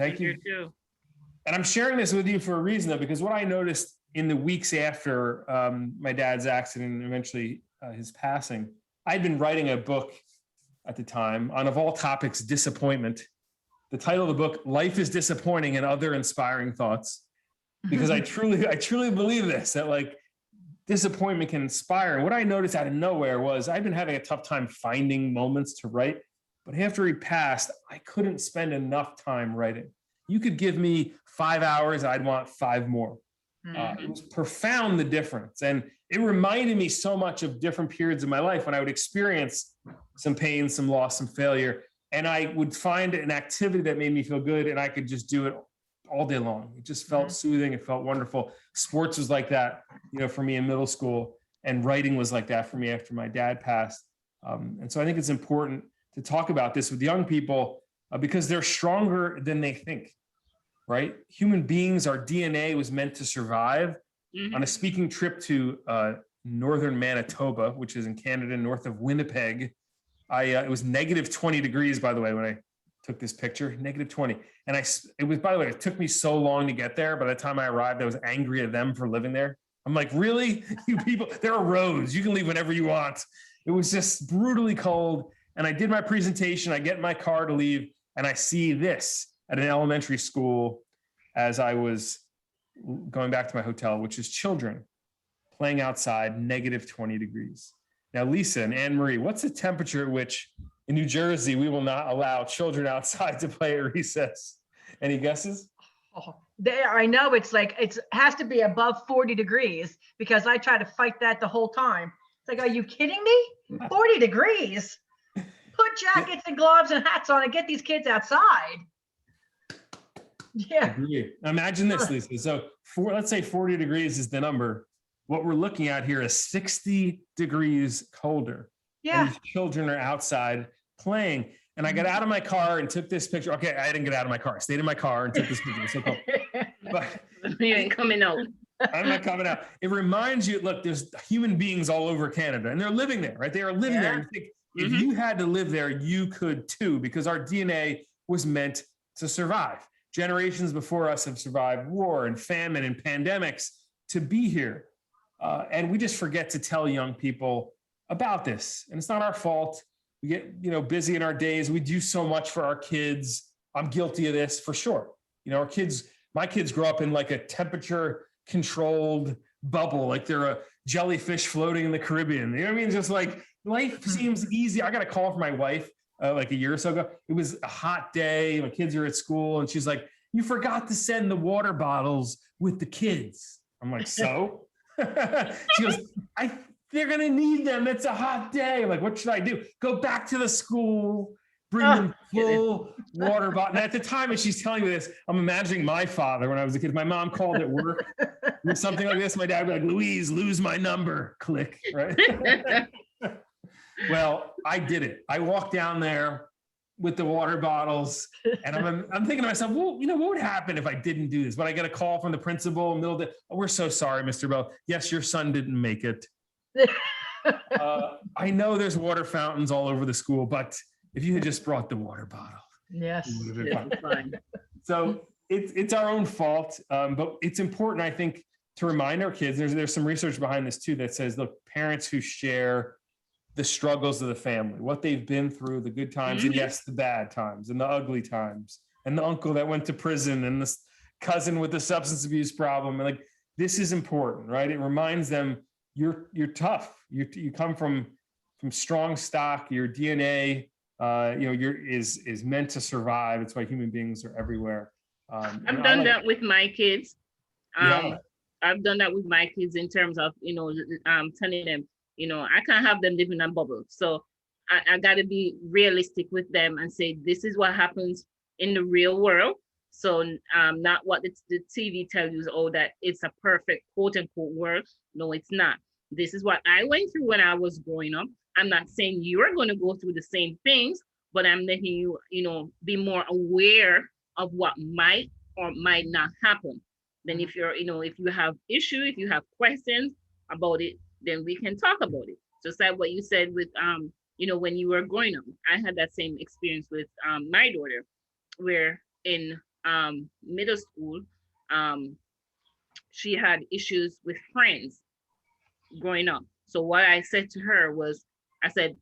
And I'm sharing this with you for a reason, though, because what I noticed in the weeks after my dad's accident and eventually his passing, I'd been writing a book at the time on, of all topics, disappointment. The title of the book, Life is Disappointing and Other Inspiring Thoughts, because I truly believe this, that like disappointment can inspire. And what I noticed out of nowhere was I've been having a tough time finding moments to write, but after he passed, I couldn't spend enough time writing. You could give me 5 hours, I'd want 5 more. It was profound, the difference. And it reminded me so much of different periods of my life when I would experience some pain, some loss, some failure. And I would find an activity that made me feel good, and I could just do it all day long. It just felt soothing. It felt wonderful. Sports was like that, for me in middle school, and writing was like that for me after my dad passed. And so I think it's important to talk about this with young people because they're stronger than they think, right? Human beings, our DNA was meant to survive. On a speaking trip to northern Manitoba, which is in Canada, north of Winnipeg, it was negative 20 degrees, by the way, when I took this picture, negative 20. And it was, by the way, it took me so long to get there. By the time I arrived, I was angry at them for living there. I'm like, really? You people, there are roads. You can leave whenever you want. It was just brutally cold. And I did my presentation. I get in my car to leave, and I see this at an elementary school as I was going back to my hotel, which is children playing outside, negative 20 degrees. Now, Lisa and Anne Marie, what's the temperature at which in New Jersey we will not allow children outside to play at recess? Any guesses? Oh, there, I know it has to be above 40 degrees because I try to fight that the whole time. It's like, are you kidding me? 40 degrees. Put jackets and gloves and hats on and get these kids outside. Yeah. Imagine this, Lisa. So let's say 40 degrees is the number. What we're looking at here is 60 degrees colder. Yeah. And these children are outside playing. And I got out of my car and took this picture. Okay, I didn't get out of my car. I stayed in my car and took this picture. It's so cool. But You ain't coming out. I'm not coming out. It reminds you, look, there's human beings all over Canada, and they're living there, right? They are living there. And you think, if you had to live there, you could too, because our DNA was meant to survive. Generations before us have survived war and famine and pandemics to be here. And we just forget to tell young people about this. And it's not our fault. We get, busy in our days. We do so much for our kids. I'm guilty of this for sure. My kids grow up in like a temperature controlled bubble, like they're a jellyfish floating in the Caribbean. You know what I mean? Just like life seems easy. I got a call from my wife like a year or so ago. It was a hot day. My kids are at school, and she's like, "You forgot to send the water bottles with the kids." I'm like, "So?" She goes, "They're going to need them. It's a hot day." I'm like, "What should I do?" Go back to the school, bring them full water bottle. And at the time, as she's telling me this, I'm imagining my father when I was a kid. My mom called at work with something like this. My dad would be like, "Louise, lose my number." Click, right? Well, I did it. I walked down there with the water bottles, and I'm thinking to myself, well, what would happen if I didn't do this? But I get a call from the principal in the middle of the, "Oh, we're so sorry, Mr. Bell. Yes, your son didn't make it." I know there's water fountains all over the school, but if you had just brought the water bottle, Yes. it would have been fine. So it's our own fault, but it's important, I think, to remind our kids. There's some research behind this too that says, look, parents who share the struggles of the family, what they've been through, the good times, and yes, the bad times, and the ugly times, and the uncle that went to prison, and the cousin with the substance abuse problem, and like this is important, right? It reminds them you're tough. You come from strong stock. Your DNA, is meant to survive. It's why human beings are everywhere. I've done that with my kids. I've done that with my kids in terms of telling them, I can't have them live in a bubble. So I got to be realistic with them and say, this is what happens in the real world. So not what the TV tells you, that it's a perfect quote unquote world. No, it's not. This is what I went through when I was growing up. I'm not saying you are going to go through the same things, but I'm letting you, be more aware of what might or might not happen. Then if you're, if you have issues, if you have questions about it, then we can talk about it. Just like what you said with, when you were growing up, I had that same experience with my daughter, where in middle school, she had issues with friends growing up. So what I said to her was, I said,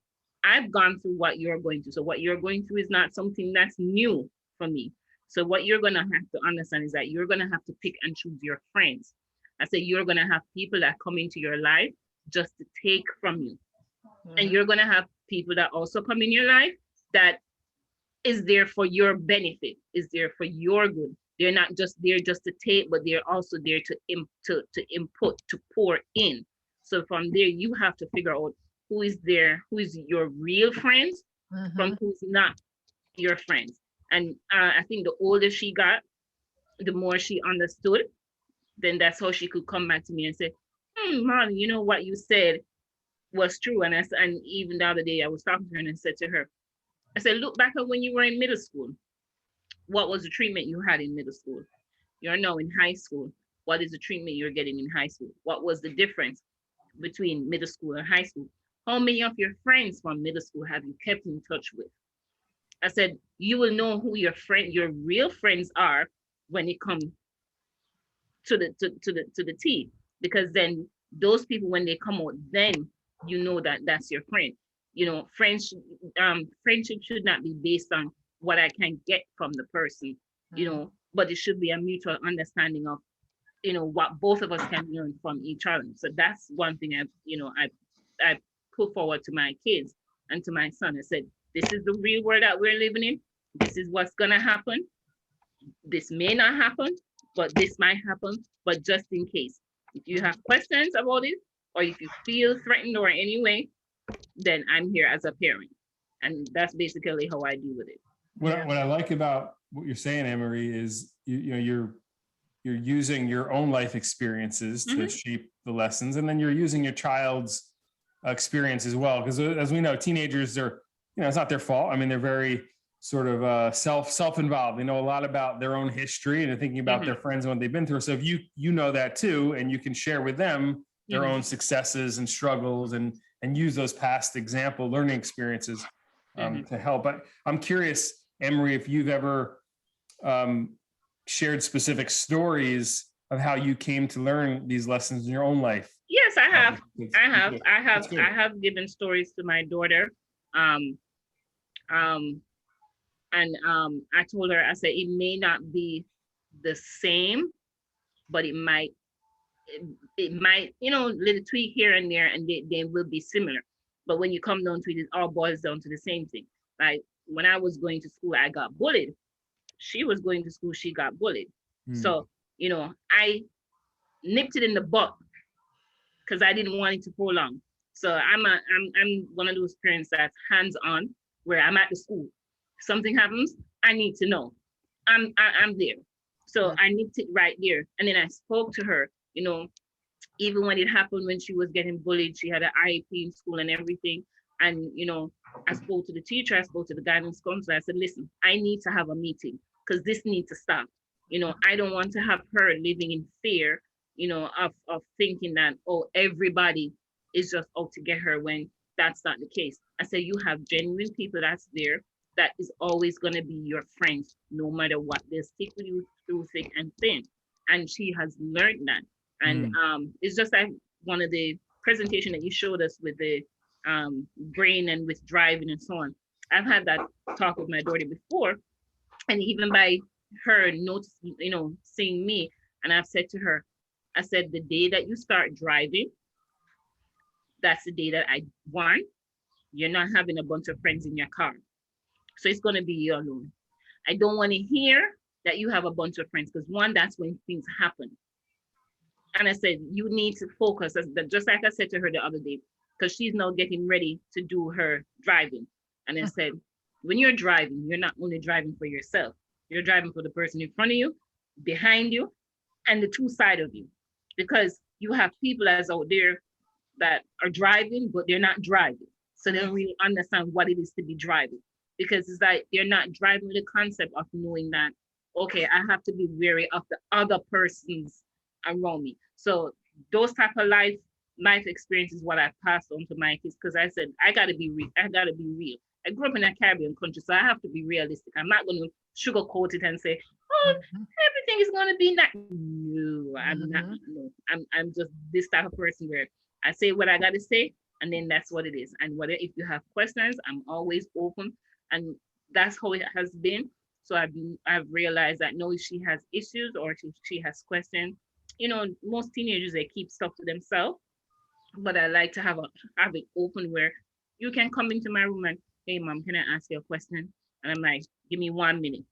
I've gone through what you're going through. So what you're going through is not something that's new for me. So what you're going to have to understand is that you're going to have to pick and choose your friends. I said, you're going to have people that come into your life just to take from you. And you're going to have people that also come in your life that is there for your benefit, is there for your good. They're not just there just to take, but they're also there to input, to pour in. So from there, you have to figure out who is there, who is your real friends from who's not. your friends. And I think the older she got, the more she understood. Then that's how she could come back to me and say, Mom, you know what you said was true. And and even the other day I was talking to her and I said to her, I said, look back at when you were in middle school. What was the treatment you had in middle school? You're now in high school. What is the treatment you're getting in high school? What was the difference between middle school and high school? How many of your friends from middle school have you kept in touch with? I said, you will know who your real friends are when it comes to the T, because then those people, when they come out, then you know that that's your friend. You know, friendship should not be based on what I can get from the person, you know, but it should be a mutual understanding of, you know, what both of us can learn from each other. So that's one thing I put forward to my kids and to my son. I said, this is the real world that we're living in. This is what's gonna happen. This may not happen, but this might happen. But just in case, if you have questions about it, or if you feel threatened or any way, then I'm here as a parent. And that's basically how I deal with it. What I like about what you're saying, Anne-Marie, is you're using your own life experiences to shape the lessons, and then you're using your child's experience as well. Because as we know, teenagers are, it's not their fault. I mean, they're very sort of self-involved. They know a lot about their own history and they're thinking about their friends and what they've been through. So if you know that too, and you can share with them their own successes and struggles and use those past learning experiences to help. But I'm curious, Anne-Marie, if you've ever shared specific stories of how you came to learn these lessons in your own life. Yes, I have. I have given stories to my daughter. I told her, I said, it may not be the same, but it might, little tweak here and there, and they will be similar. But when you come down to it, it all boils down to the same thing. Like when I was going to school, I got bullied. She was going to school, she got bullied. So, I nipped it in the butt because I didn't want it to prolong. So I'm one of those parents that's hands-on, where I'm at the school. Something happens, I need to know. I'm there. So I nipped it right there. And then I spoke to her, even when it happened, when she was getting bullied, she had an IEP in school and everything. And, I spoke to the teacher, I spoke to the guidance counselor. I said, listen, I need to have a meeting because this needs to stop. I don't want to have her living in fear, of thinking that, oh, everybody is just out to get her, when that's not the case. I said, you have genuine people that's there that is always going to be your friends, no matter what. They'll stick with you through thick and thin. And she has learned that. And it's just like one of the presentation that you showed us with the brain and with driving and so on. I've had that talk with my daughter before, and even by her noticing, seeing me, and I've said to her, I said, the day that you start driving, that's the day that I want. You're not having a bunch of friends in your car. So it's going to be you alone. I don't want to hear that you have a bunch of friends, because one, that's when things happen. And I said, you need to focus, just like I said to her the other day, because she's now getting ready to do her driving. And I said, when you're driving, you're not only driving for yourself, you're driving for the person in front of you, behind you, and the two sides of you. Because you have people as out there that are driving, but they're not driving. So they don't really understand what it is to be driving. Because it's like they're not driving with the concept of knowing that, okay, I have to be wary of the other persons around me. So those type of life experience is what I passed on to my kids, because I said, I gotta be real. I grew up in a Caribbean country, so I have to be realistic. I'm not going to sugarcoat it and say, oh, everything is going to be nice. No, I'm not. No, I'm just this type of person where I say what I got to say, and then that's what it is. And if you have questions, I'm always open, and that's how it has been. So I've realized that if she has issues or if she has questions, most teenagers, they keep stuff to themselves. But I like to have it open where you can come into my room and, hey, Mom, can I ask you a question? And I'm like, give me 1 minute.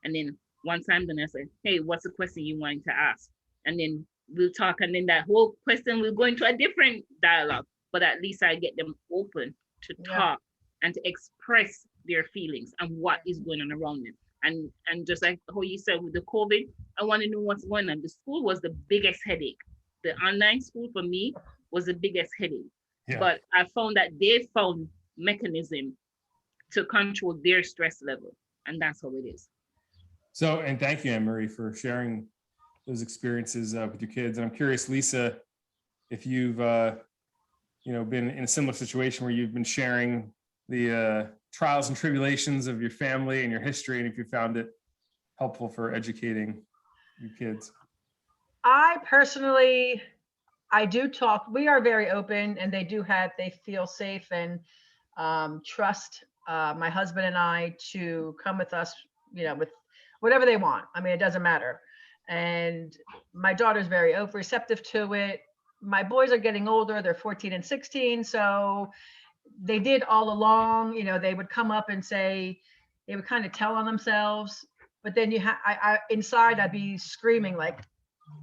And then once I'm done, I say, hey, what's the question you want to ask? And then we'll talk. And then that whole question will go into a different dialogue. But at least I get them open to talk and to express their feelings and what is going on around them. And just like how you said with the COVID, I want to know what's going on. The school was the biggest headache. The online school for me was the biggest headache. Yeah. But I found that they found mechanism to control their stress level. And that's how it is. So, and thank you, Anne-Marie, for sharing those experiences with your kids. And I'm curious, Lisa, if you've been in a similar situation where you've been sharing the trials and tribulations of your family and your history, and if you found it helpful for educating your kids. I personally, I do talk. We are very open, and they feel safe and trust my husband and I to come with us, with whatever they want. I mean, it doesn't matter. And my daughter's very receptive to it. My boys are getting older. They're 14 and 16. So they did all along, they would come up and say, they would kind of tell on themselves. But then inside I'd be screaming like,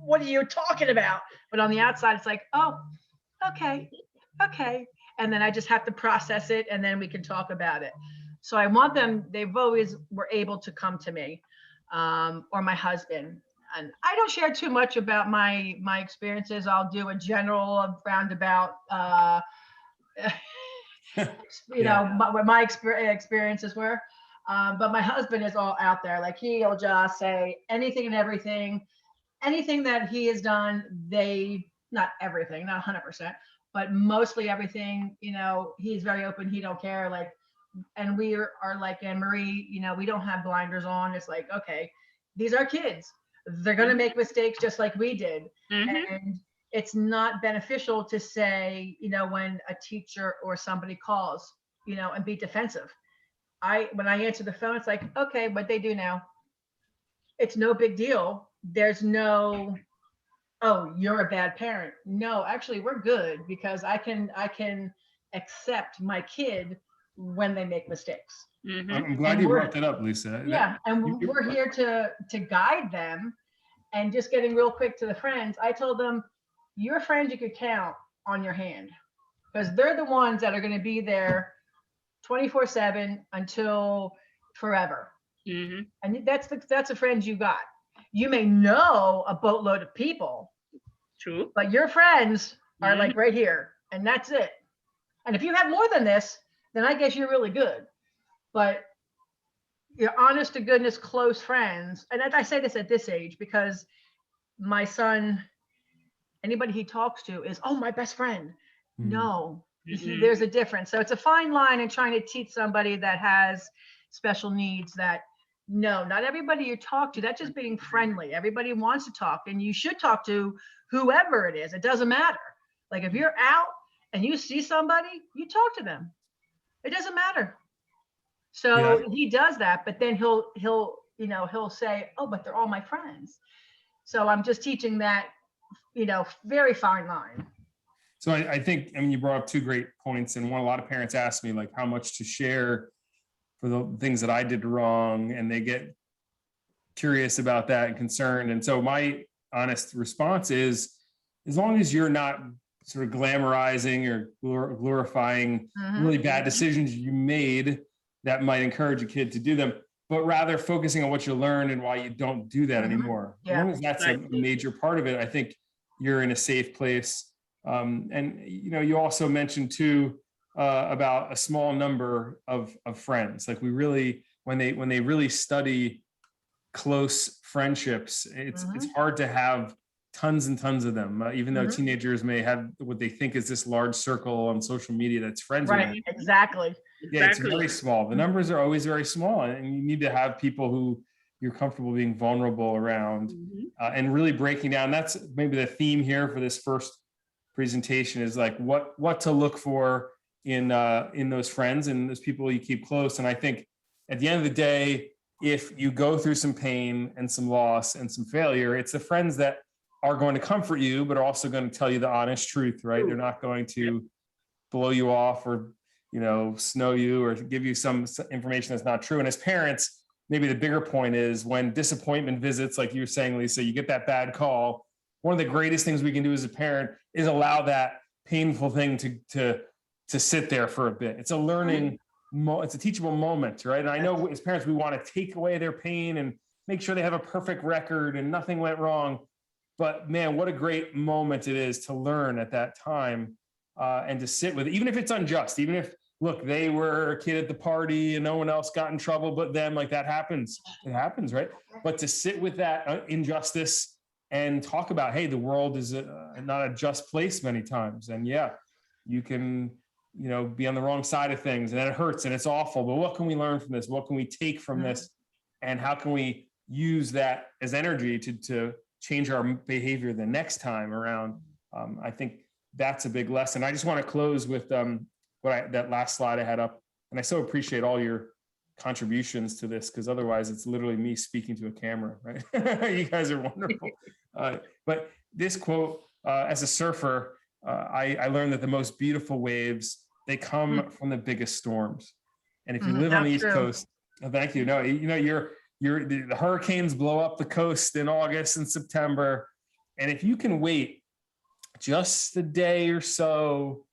what are you talking about? But on the outside, it's like, oh, okay. And then I just have to process it, and then we can talk about it. So I want them, they've always were able to come to me or my husband. And I don't share too much about my experiences. I'll do a general roundabout, what my experiences were. But my husband is all out there. Like he'll just say anything and everything that he has done. Not everything, not 100%, but mostly everything. He's very open. He don't care. Like, and we are like Anne-Marie. We don't have blinders on. It's like, okay, these are kids. They're going to make mistakes just like we did. And it's not beneficial to say, when a teacher or somebody calls, and be defensive. When I answer the phone, it's like, okay, what they do now? It's no big deal. There's no, oh, you're a bad parent. No, actually we're good, because I can accept my kid when they make mistakes. I'm glad you brought that up, Lisa. Yeah, and we're here to guide them. And just getting real quick to the friends, I told them, your friends you could count on your hand, because they're the ones that are going to be there 24/7 until forever. And that's a friend you got. You may know a boatload of people. True. But your friends are like right here, and that's it. And if you have more than this, then I guess you're really good. But your honest to goodness close friends, and I say this at this age because my son, anybody he talks to is, oh, my best friend. No, there's a difference. So it's a fine line in trying to teach somebody that has special needs that, no, not everybody you talk to, that's just being friendly. Everybody wants to talk, and you should talk to whoever it is. It doesn't matter. Like if you're out and you see somebody, you talk to them. It doesn't matter. So he does that, but then he'll say, oh, but they're all my friends. So I'm just teaching that, very fine line. So I think, you brought up two great points, and a lot of parents ask me like how much to share for the things that I did wrong, and they get curious about that and concerned. And so my honest response is, as long as you're not sort of glamorizing or glorifying really bad decisions you made that might encourage a kid to do them, but rather focusing on what you learned and why you don't do that anymore. As long as that's a major part of it, I think you're in a safe place. And you also mentioned too about a small number of friends. Like when they really study close friendships, it's hard to have tons and tons of them, even though teenagers may have what they think is this large circle on social media that's friends with them. Exactly. Yeah, it's very small. The numbers are always very small, and you need to have people who you're comfortable being vulnerable around and really breaking down. That's maybe the theme here for this first presentation, is like what to look for in those friends and those people you keep close. And I think at the end of the day, if you go through some pain and some loss and some failure, it's the friends that are going to comfort you, but are also going to tell you the honest truth, right? They're not going to blow you off or, snow you or give you some information that's not true. And as parents, maybe the bigger point is when disappointment visits, like you were saying, Lisa, you get that bad call. One of the greatest things we can do as a parent is allow that painful thing to sit there for a bit. It's a learning it's a teachable moment, right? And I know as parents, we want to take away their pain and make sure they have a perfect record and nothing went wrong. But man, what a great moment it is to learn at that time and to sit with it, even if it's unjust, even if, look, they were a kid at the party and no one else got in trouble but them, like that happens. It happens, right? But to sit with that injustice and talk about, hey, the world is not a just place many times. And yeah, you can, be on the wrong side of things and it hurts and it's awful, but what can we learn from this? What can we take from this? And how can we use that as energy to change our behavior the next time around? I think that's a big lesson. I just want to close with that last slide I had up. And I so appreciate all your contributions to this, because otherwise it's literally me speaking to a camera, right? You guys are wonderful. But this quote, as a surfer, I learned that the most beautiful waves, they come from the biggest storms. And if you live on the East Coast, thank you. No, the hurricanes blow up the coast in August and September. And if you can wait just a day or so,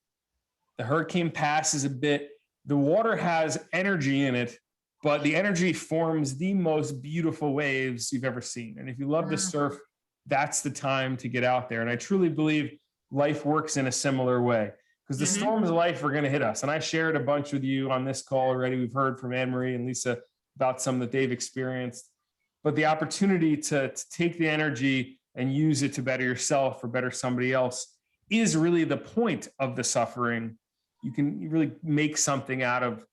the hurricane passes a bit, the water has energy in it, but the energy forms the most beautiful waves you've ever seen. And if you love to surf, that's the time to get out there. And I truly believe life works in a similar way, because the storms of life are going to hit us. And I shared a bunch with you on this call already. We've heard from Anne-Marie and Lisa about some that they've experienced, but the opportunity to take the energy and use it to better yourself or better somebody else is really the point of the suffering. You can really make something out of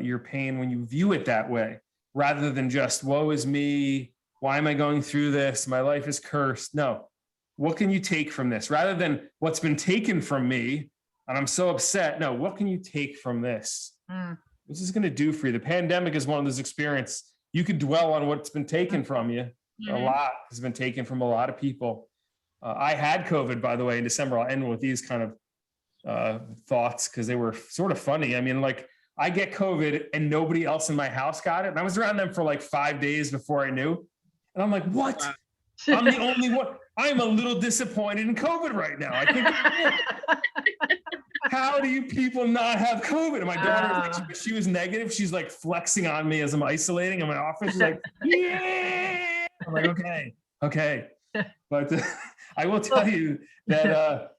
your pain when you view it that way, rather than just, woe is me, why am I going through this? My life is cursed. No, what can you take from this? Rather than what's been taken from me, and I'm so upset. No, what can you take from this? What's this going to do for you? The pandemic is one of those experiences. You could dwell on what's been taken from you. A lot has been taken from a lot of people. I had COVID, by the way, in December. I'll end with these kind of thoughts because they were sort of funny. I mean, like, I get COVID and nobody else in my house got it. And I was around them for like 5 days before I knew. And I'm like, what? I'm the only one. I'm a little disappointed in COVID right now. I think, how do you people not have COVID? And my daughter, she was negative. She's like flexing on me as I'm isolating in my office. She's like, yeah. I'm like, okay. But I will tell you that,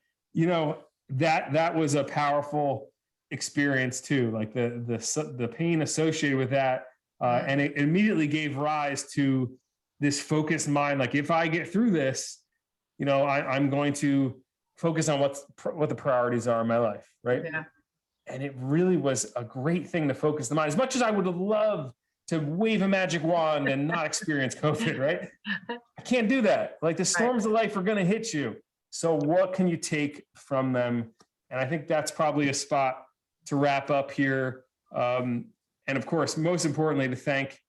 that was a powerful experience too. Like the pain associated with that. And it immediately gave rise to this focused mind. Like, if I get through this, I'm going to focus on what the priorities are in my life. Right. Yeah. And it really was a great thing to focus the mind, as much as I would have loved to wave a magic wand and not experience COVID, right? I can't do that. Like, the storms of life are going to hit you. So what can you take from them? And I think that's probably a spot to wrap up here. And of course, most importantly, to thank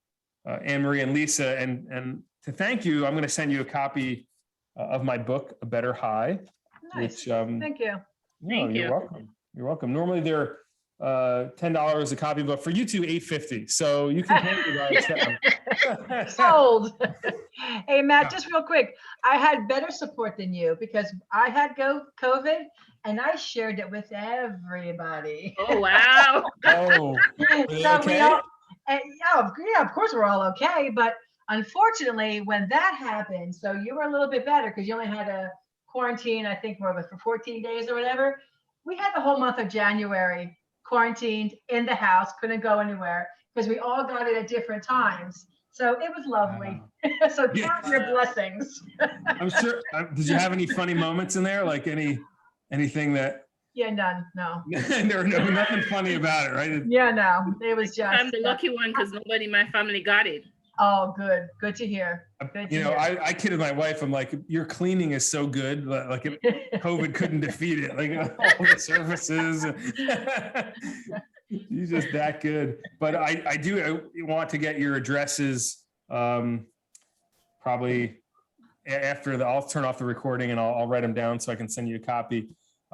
Anne-Marie and Lisa, and to thank you, I'm going to send you a copy of my book, A Better High. Nice. Which, thank you. You're welcome. You're welcome. Normally they're $10 a copy, but for you two, $8.50. So you can pay me. Sold. Hey, Matt, just real quick. I had better support than you because I had COVID and I shared it with everybody. Oh, wow. Oh, So okay? we all, and yeah, of course we're all okay. But unfortunately, when that happened, so you were a little bit better because you only had a quarantine, I think, for 14 days or whatever. We had the whole month of January quarantined in the house, couldn't go anywhere because we all got it at different times. So it was lovely. So count your blessings. I'm sure. Did you have any funny moments in there? Like anything that? Yeah, none. No. There was nothing funny about it, right? Yeah, no. It was just. I'm the lucky one because nobody in my family got it. Oh, good. Good to hear. Good to hear. I kidded my wife. I'm like, your cleaning is so good. Like COVID couldn't defeat it. Like all the surfaces. You're just that good. But I do want to get your addresses probably after I'll turn off the recording and I'll write them down so I can send you a copy.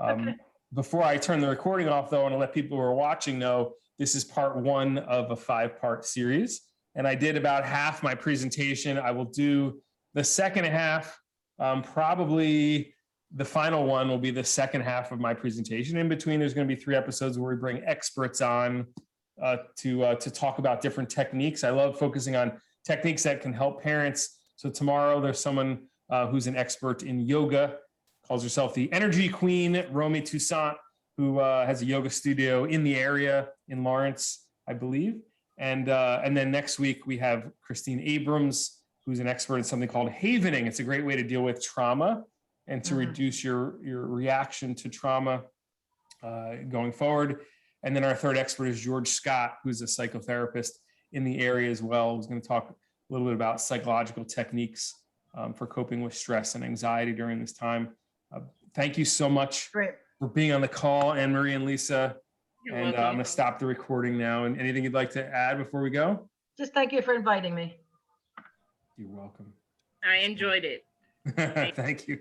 Okay. Before I turn the recording off, though, I want to let people who are watching know this is part 1 of a 5-part series. And I did about half my presentation. I will do the second half. Probably the final one will be the second half of my presentation. In between, there's going to be 3 episodes where we bring experts on to talk about different techniques. I love focusing on techniques that can help parents. So tomorrow there's someone who's an expert in yoga, calls herself the Energy Queen, Romy Toussaint, who has a yoga studio in the area in Lawrence, I believe. And then next week we have Christine Abrams, who's an expert in something called havening. It's a great way to deal with trauma and to reduce your reaction to trauma going forward. And then our third expert is George Scott, who's a psychotherapist in the area as well, who's going to talk a little bit about psychological techniques for coping with stress and anxiety during this time. Thank you so much Great. for being on the call, Anne Marie and Lisa. You're And welcome. I'm going to stop the recording now. And anything you'd like to add before we go? Just thank you for inviting me. You're welcome. I enjoyed it. Thank you.